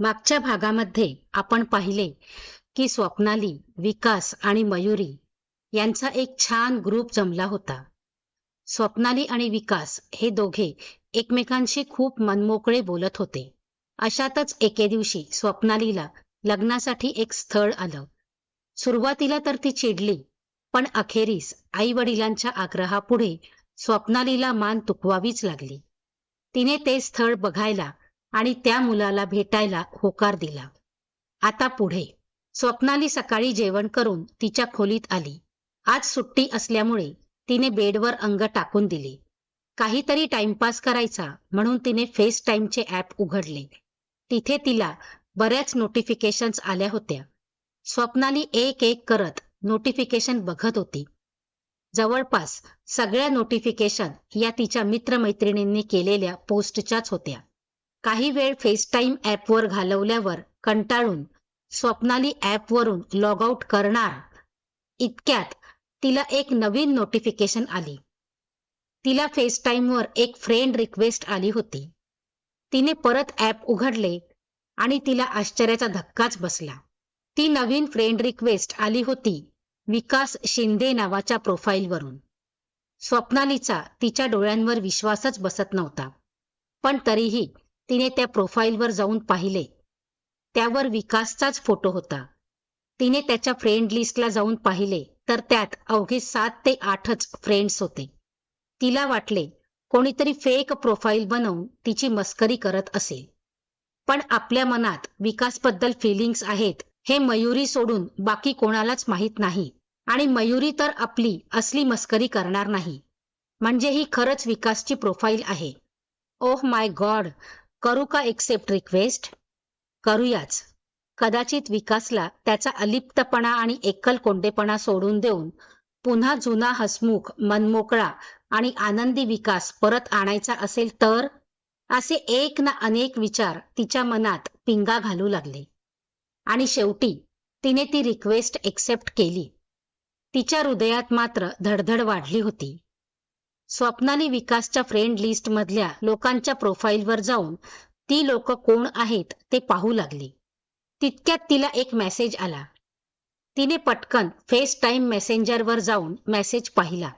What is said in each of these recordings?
मागच्या भागामध्ये आपण पाहिले की स्वप्नाली, विकास आणि मयुरी यांचा एक छान ग्रुप जमला होता. स्वप्नाली आणि विकास हे दोघे एकमेकांशी खूप मनमोकळे बोलत होते. अशातच एके दिवशी स्वप्नालीला लग्नासाठी एक स्थळ आलं. सुरुवातीला तर ती चिडली, पण अखेरीस आई-वडिलांच्या आग्रहापुढे स्वप्नालीला मान तुकवावीच लागली. तिने ते स्थळ बघायला आणि त्या मुलाला भेटायला होकार दिला. आता पुढे स्वप्नाली सकाळी जेवण करून तिच्या खोलीत आली. आज सुट्टी असल्यामुळे तिने बेडवर अंग टाकून दिले. काहीतरी टाइमपास करायचा म्हणून तिने फेस टाइमचे ॲप उघडले. तिथे तिला बऱ्याच नोटिफिकेशन्स आल्या होत्या. स्वप्नाली एक एक करत नोटिफिकेशन बघत होती. जवळपास सगळ्या नोटिफिकेशन या तिच्या मित्रमैत्रिणींनी केलेल्या पोस्टच्याच होत्या. काही वेळ फेसटाईम ॲपवर घालवल्यावर कंटाळून स्वप्नाली ॲपवरून लॉग आउट करणार इतक्यात तिला एक नवीन नोटिफिकेशन आली. तिला फेसटाईमवर एक फ्रेंड रिक्वेस्ट आली होती. तिने परत ॲप उघडले आणि तिला आश्चर्याचा धक्काच बसला. ती नवीन फ्रेंड रिक्वेस्ट आली होती विकास शिंदे नावाच्या प्रोफाईलवरून. स्वप्नालीचा तिच्या डोळ्यांवर विश्वासच बसत नव्हता. पण तरीही तिने त्या प्रोफाईलवर जाऊन पाहिले. त्यावर विकासचाच फोटो होता. तिने त्याच्या फ्रेंड लिस्टला जाऊन पाहिले तर त्यात अवघे 7 ते 8च फ्रेंड्स होते. तिला वाटले कोणीतरी फेक प्रोफाईल बनवून तिची मस्करी करत असेल. पण आपल्या मनात विकासबद्दल फिलिंग्स आहेत हे मयुरी सोडून बाकी कोणालाच माहीत नाही आणि मयुरी तर आपली असली मस्करी करणार नाही. म्हणजे ही खरंच विकासची प्रोफाईल आहे. ओह माय गॉड, करू का एक्सेप्ट रिक्वेस्ट? करूयाच. कदाचित विकासला त्याचा अलिप्तपणा आणि एकलकोंडेपणा सोडून देऊन पुन्हा जुना हसमुख, मनमोकळा आणि आनंदी विकास परत आणायचा असेल तर? असे एक ना अनेक विचार तिच्या मनात पिंगा घालू लागले. आणि शेवटी तिने ती रिक्वेस्ट एक्सेप्ट केली. तिच्या हृदयात मात्र धडधड वाढली होती. स्वप्नाली विकासच्या फ्रेंड लिस्ट मधल्या लोकांच्या प्रोफाईलवर जाऊन ती लोक कोण आहेत ते पाहू लागली. तितक्यात तिला एक मेसेज आला. तिने पटकन फेस टाइम मेसेंजरवर जाऊन मेसेज पाहिला.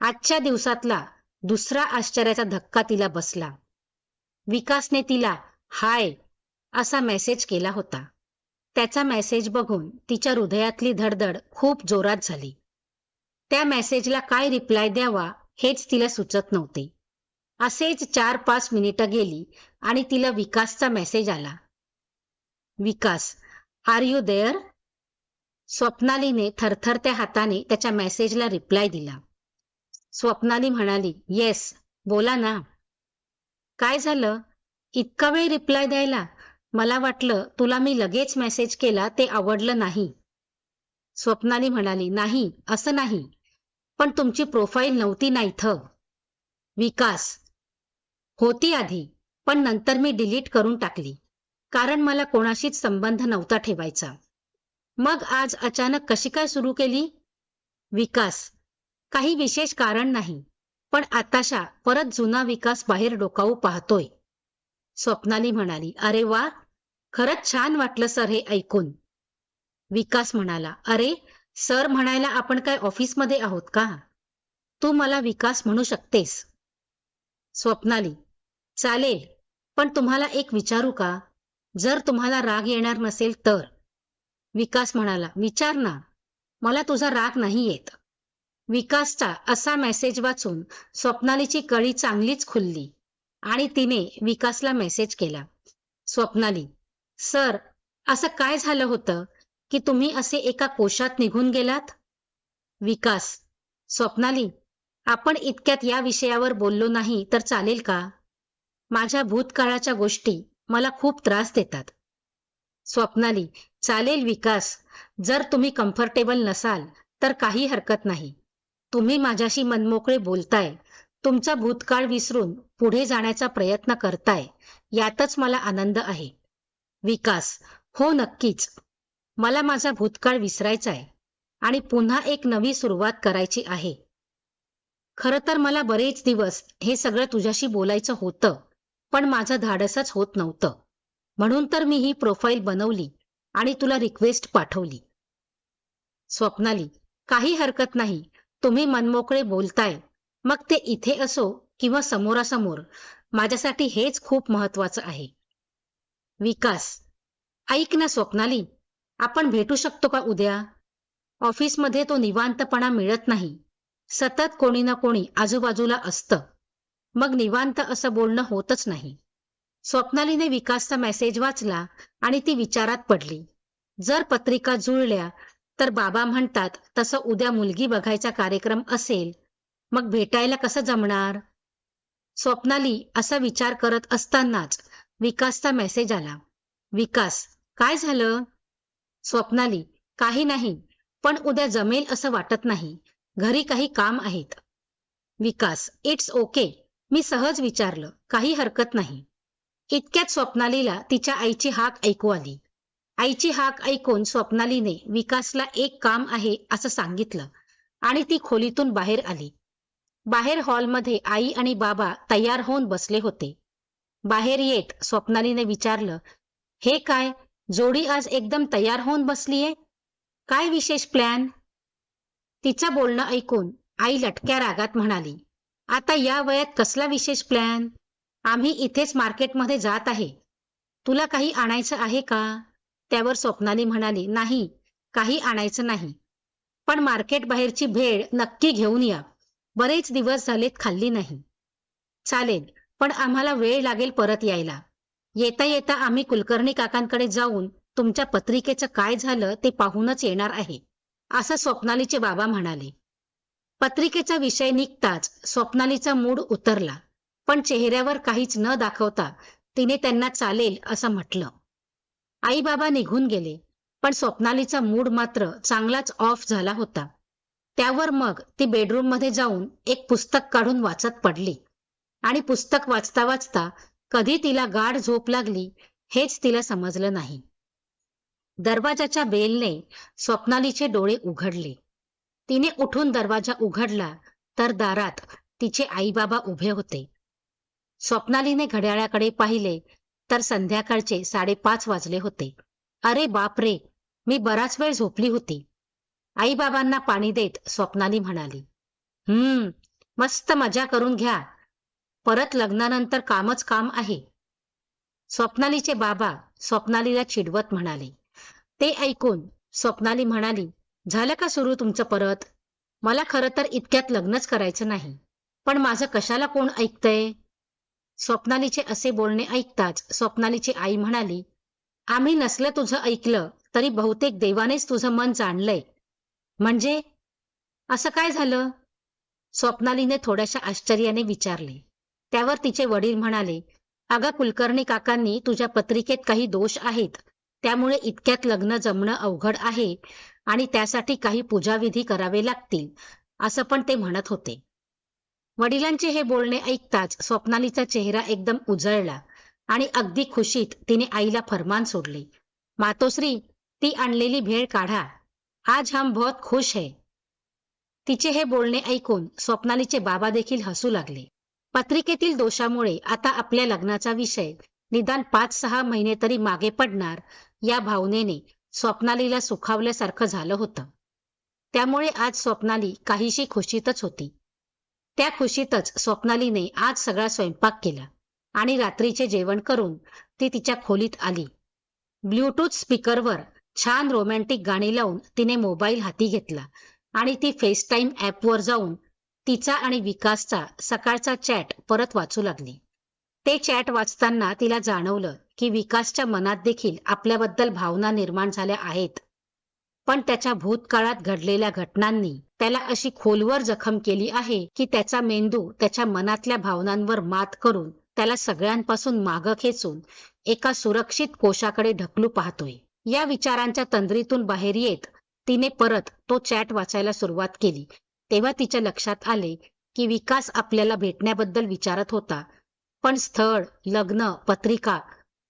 आजच्या दिवसातला दुसरा आश्चर्याचा धक्का तिला बसला. विकासने तिला हाय असा मेसेज केला होता. त्याचा मेसेज बघून तिच्या हृदयातली धडधड खूप जोरात झाली. त्या मेसेजला काय रिप्लाय द्यावा हेच तिला सुचत नव्हते. असेच 4-5 मिनिटं गेली आणि तिला विकासचा मेसेज आला. विकास, आर यू देअर? स्वप्नालीने थरथरत्या हाताने त्याच्या मेसेजला रिप्लाय दिला. स्वप्नाली म्हणाली, येस, बोला ना. काय झालं? इतका वेळ रिप्लाय द्यायला? मला वाटलं तुला मी लगेच मेसेज केला ते आवडलं नाही. स्वप्नाली म्हणाली, नाही, असं नाही. पण तुमची प्रोफाईल नव्हती ना इथं. विकास, होती आधी, पण नंतर मी डिलीट करून टाकली. कारण मला कोणाशीच संबंध नव्हता ठेवायचा. मग आज अचानक कशी काय सुरू केली? विकास, काही विशेष कारण नाही. पण आताशा परत जुना विकास बाहेर डोकावू पाहतोय. स्वप्नाली म्हणाली, अरे वा, खरंच छान वाटलं सर हे ऐकून. विकास म्हणाला, अरे सर म्हणायला आपण काय ऑफिसमध्ये आहोत का? तू मला विकास म्हणू शकतेस. स्वप्नाली, चालेल, पण तुम्हाला एक विचारू का? जर तुम्हाला राग येणार नसेल तर. विकास म्हणाला, विचार ना, मला तुझा राग नाही येत. विकासचा असा मेसेज वाचून स्वप्नालीची कळी चांगलीच खुलली आणि तिने विकासला मेसेज केला. स्वप्नाली, सर, असं काय झालं होतं की तुम्ही असे एका कोशात निघून गेलात? विकास, स्वप्नाली, आपण इतक्यात या विषयावर बोललो नाही तर चालेल का? माझ्या भूतकाळाच्या गोष्टी मला खूप त्रास देतात. स्वप्नाली, चालेल विकास, जर तुम्ही कम्फर्टेबल नसाल तर काही हरकत नाही. तुम्ही माझ्याशी मनमोकळे बोलताय, तुमचा भूतकाळ विसरून पुढे जाण्याचा प्रयत्न करताय, यातच मला आनंद आहे. विकास, हो नक्कीच. मला माझा भूतकाळ विसरायचा आहे आणि पुन्हा एक नवी सुरुवात करायची आहे. खरं तर मला बरेच दिवस हे सगळं तुझ्याशी बोलायचं होतं, पण माझं धाडसच होत नव्हतं. म्हणून तर मी ही प्रोफाईल बनवली आणि तुला रिक्वेस्ट पाठवली. स्वप्नाली, काही हरकत नाही. तुम्ही मनमोकळे बोलताय. मग ते इथे असो किंवा समोरासमोर, माझ्यासाठी हेच खूप महत्वाचं आहे. विकास, ऐक ना स्वप्नाली, आपण भेटू शकतो का उद्या? ऑफिसमध्ये तो निवांतपणा मिळत नाही. सतत कोणी ना कोणी आजूबाजूला असतं. मग निवांत असं बोलणं होतच नाही. स्वप्नालीने विकासचा मेसेज वाचला आणि ती विचारात पडली. जर पत्रिका जुळल्या तर बाबा म्हणतात तसं उद्या मुलगी बघायचा कार्यक्रम असेल, मग भेटायला कसं जमणार? स्वप्नाली असा विचार करत असतानाच विकासचा मेसेज आला. विकास, काय झालं? स्वप्नाली, काही नाही, पण उद्या जमेल असं वाटत नाही. घरी काही काम आहेत. विकास, इट्स ओके. मी सहज विचारलं, काही हरकत नाही. इतक्यात स्वप्नालीला तिच्या आईची हाक ऐकू आली. आईची हाक ऐकून स्वप्नालीने विकासला एक काम आहे असं सांगितलं आणि ती खोलीतून बाहेर आली. बाहेर हॉलमध्ये आई आणि बाबा तयार होऊन बसले होते. बाहेर येत स्वप्नालीने विचारलं, हे काय, जोडी आज एकदम तयार होऊन बसलीये? काय विशेष प्लॅन? तिचं बोलणं ऐकून आई लटक्या रागात म्हणाली, आता या वयात कसला विशेष प्लॅन? आम्ही इथेच मार्केटमध्ये जात आहे. तुला काही आणायचं आहे का? त्यावर स्वप्नाली म्हणाली, नाही, काही आणायचं नाही. पण मार्केट बाहेरची भेळ नक्की घेऊन या. बरेच दिवस झालेत खाल्ली नाही. चालेल, पण आम्हाला वेळ लागेल परत यायला. येता येता आम्ही कुलकर्णी काकांकडे जाऊन तुमच्या पत्रिकेचं काय झालं ते पाहूनच येणार आहे, असं स्वप्नालीचे बाबा म्हणाले. पत्रिकेचा विषय निघताच स्वप्नालीचा मूड उतरला, पण चेहऱ्यावर काहीच न दाखवता तिने त्यांना चालेल असं म्हटलं. आई बाबा निघून गेले, पण स्वप्नालीचा मूड मात्र चांगलाच ऑफ झाला होता. त्यावर मग ती बेडरूममध्ये जाऊन एक पुस्तक काढून वाचत पडली आणि पुस्तक वाचता वाचता कधी तिला गाढ झोप लागली हेच तिला समजलं नाही. दरवाजाच्या बेलने स्वप्नालीचे डोळे उघडले. तिने उठून दरवाजा उघडला तर दारात तिचे आई बाबा उभे होते. स्वप्नालीने घड्याळाकडे पाहिले तर संध्याकाळचे 5:30 वाजले होते. अरे बाप रे, मी बराच वेळ झोपली होती. आई बाबांना पाणी देत स्वप्नाली म्हणाली, मस्त मजा करून घ्या. परत लग्नानंतर कामच काम आहे. स्वप्नालीचे बाबा स्वप्नालीला चिडवत म्हणाले. ते ऐकून स्वप्नाली म्हणाली, झालं का सुरू तुमचं परत? मला खरं तर इतक्यात लग्नच करायचं नाही, पण माझं कशाला कोण ऐकतंय? स्वप्नालीचे असे बोलणे ऐकताच स्वप्नालीची आई म्हणाली, आम्ही नसलं तुझं ऐकलं तरी बहुतेक देवानेच तुझं मन जाणलंय. म्हणजे असं काय झालं? स्वप्नालीने थोड्याशा आश्चर्याने विचारले. त्यावर तिचे वडील म्हणाले, अगं कुलकर्णी काकांनी तुझ्या पत्रिकेत काही दोष आहेत, त्यामुळे इतक्यात लग्न जमणं अवघड आहे आणि त्यासाठी काही पूजाविधी करावे लागतील, असं पण ते म्हणत होते. वडिलांचे हे बोलणे ऐकताच स्वप्नालीचा चेहरा एकदम उजळला आणि अगदी खुशीत तिने आईला फरमान सोडले, मातोश्री, ती आणलेली भेळ काढा. आज हम बहुत खुश है. तिचे हे बोलणे ऐकून स्वप्नालीचे बाबा देखील हसू लागले. पत्रिकेतील दोषामुळे आता आपल्या लग्नाचा विषय निदान 5-6 महिने तरी मागे पडणार या भावनेने स्वप्नालीला सुखावल्यासारखं झालं होतं. त्यामुळे आज स्वप्नाली काहीशी खुशीतच होती. त्या खुशीतच स्वप्नालीने आज सगळा स्वयंपाक केला आणि रात्रीचे जेवण करून ती तिच्या खोलीत आली. ब्लूटूथ स्पीकरवर छान रोमॅन्टिक गाणी लावून तिने मोबाईल हाती घेतला आणि ती फेसटाईम ॲपवर जाऊन तिचा आणि विकासचा सकाळचा चॅट परत वाचू लागली. ते चॅट वाचताना तिला जाणवलं की विकासच्या मनात देखील आपल्याबद्दल भावना निर्माण झाल्या आहेत, पण त्याच्या भूतकाळात घडलेल्या घटनांनी त्याला अशी खोलवर जखम केली आहे की त्याचा मेंदू त्याच्या मनातल्या भावनांवर मात करून त्याला सगळ्यांपासून मागं खेचून एका सुरक्षित कोशाकडे ढकलू पाहतोय. या विचारांच्या तंद्रीतून बाहेर येत तिने परत तो चॅट वाचायला सुरुवात केली. तेव्हा तिच्या लक्षात आले की विकास आपल्याला भेटण्याबद्दल विचारत होता, पण स्थळ, लग्न, पत्रिका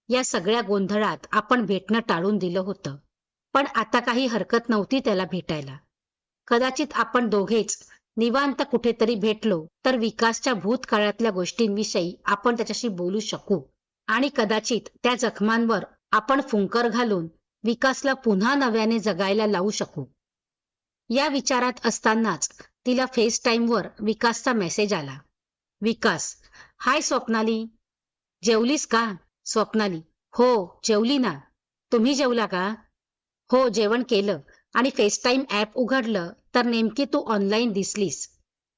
या सगळ्या गोंधळात आपण भेटणं टाळून दिलं होतं. पण आता काही हरकत नव्हती त्याला भेटायला. कदाचित आपण दोघेच निवांत कुठेतरी भेटलो तर विकासच्या भूतकाळातल्या गोष्टींविषयी आपण त्याच्याशी बोलू शकू आणि कदाचित त्या जखमांवर आपण फुंकर घालून विकासला पुन्हा नव्याने जगायला लावू शकू. या विचारात असतानाच तिला फेस टाईमवर विकासचा मेसेज आला. विकास: हाय स्वप्नाली, जेवलीस का? स्वप्नाली: हो जेवली ना. तुम्ही जेवला का? हो जेवण केलं आणि फेसटाईम ॲप उघडलं तर नेमकी तू ऑनलाईन दिसलीस.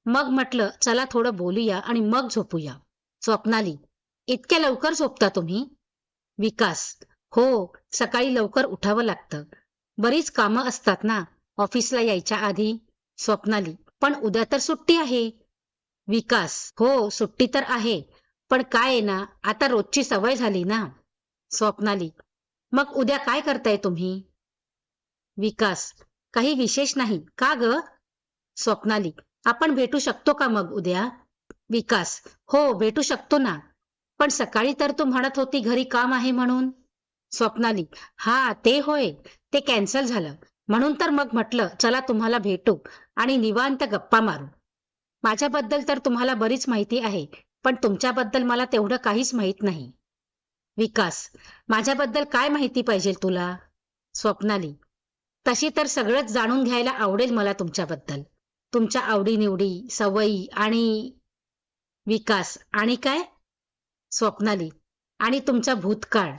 मग म्हटलं चला थोडं बोलूया आणि मग झोपूया. स्वप्नाली: इतक्या लवकर झोपता तुम्ही? विकास: हो, सकाळी लवकर उठावं लागतं. बरीच कामं असतात ना ऑफिसला यायच्या आधी. स्वप्नाली: पण उद्या तर सुट्टी आहे. विकास: हो सुट्टी तर आहे, पण काय आहे ना आता रोजची सवय झाली ना. स्वप्नाली: मग उद्या काय करताय तुम्ही? विकास: काही विशेष नाही. का ग? स्वप्नाली: आपण भेटू शकतो का मग उद्या? विकास: हो भेटू शकतो ना. पण सकाळी तर तू म्हणत होती घरी काम आहे म्हणून. स्वप्नाली: हा ते होय, ते कॅन्सल झालं. म्हणून तर मग म्हटलं चला तुम्हाला भेटू आणि निवांत गप्पा मारू. माझ्याबद्दल तर तुम्हाला बरीच माहिती आहे, पण तुमच्याबद्दल मला तेवढं काहीच माहित नाही. विकास: माझ्याबद्दल काय माहिती पाहिजे तुला? स्वप्नाली: तशी तर सगळंच जाणून घ्यायला आवडेल मला तुमच्याबद्दल. तुमच्या आवडीनिवडी, सवयी आणि. विकास: आणि काय? स्वप्नाली: आणि तुमचा भूतकाळ,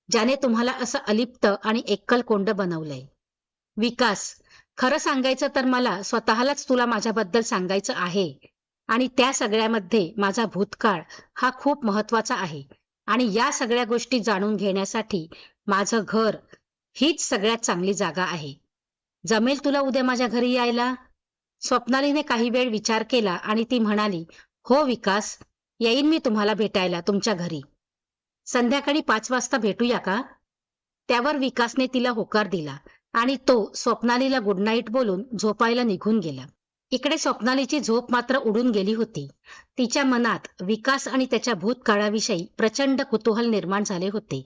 ज्याने तुम्हाला असं अलिप्त आणि एकलकोंड बनवलंय. विकास: खरं सांगायचं तर मला स्वतःलाच तुला माझ्याबद्दल सांगायचं आहे आणि त्या सगळ्यामध्ये माझा भूतकाळ हा खूप महत्वाचा आहे आणि या सगळ्या गोष्टी जाणून घेण्यासाठी माझं घर हीच सगळ्यात चांगली जागा आहे. जमेल तुला उद्या माझ्या घरी यायला? स्वप्नालीने काही वेळ विचार केला आणि ती म्हणाली, हो विकास, येईन मी तुम्हाला भेटायला तुमच्या घरी. संध्याकाळी 5 वाजता भेटूया का? त्यावर विकासने तिला होकार दिला आणि तो स्वप्नालीला गुड नाईट बोलून झोपायला निघून गेला. इकडे स्वप्नालीची झोप मात्र उडून गेली होती. तिच्या मनात विकास आणि त्याच्या भूतकाळाविषयी प्रचंड कुतूहल निर्माण झाले होते.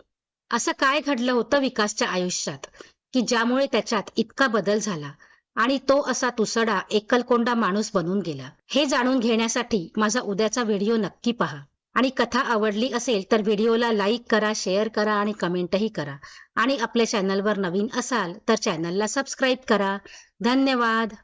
असं काय घडलं होतं विकासच्या आयुष्यात की ज्यामुळे त्याच्यात इतका बदल झाला आणि तो असा तुसडा एकलकोंडा माणूस बनून गेला? हे जाणून घेण्यासाठी माझा उद्याचा व्हिडिओ नक्की पहा. आणि कथा आवडली असेल तर व्हिडिओला लाईक करा, शेअर करा आणि कमेंटही करा. आणि आपल्या चॅनलवर नवीन असाल तर चॅनलला सबस्क्राईब करा. धन्यवाद.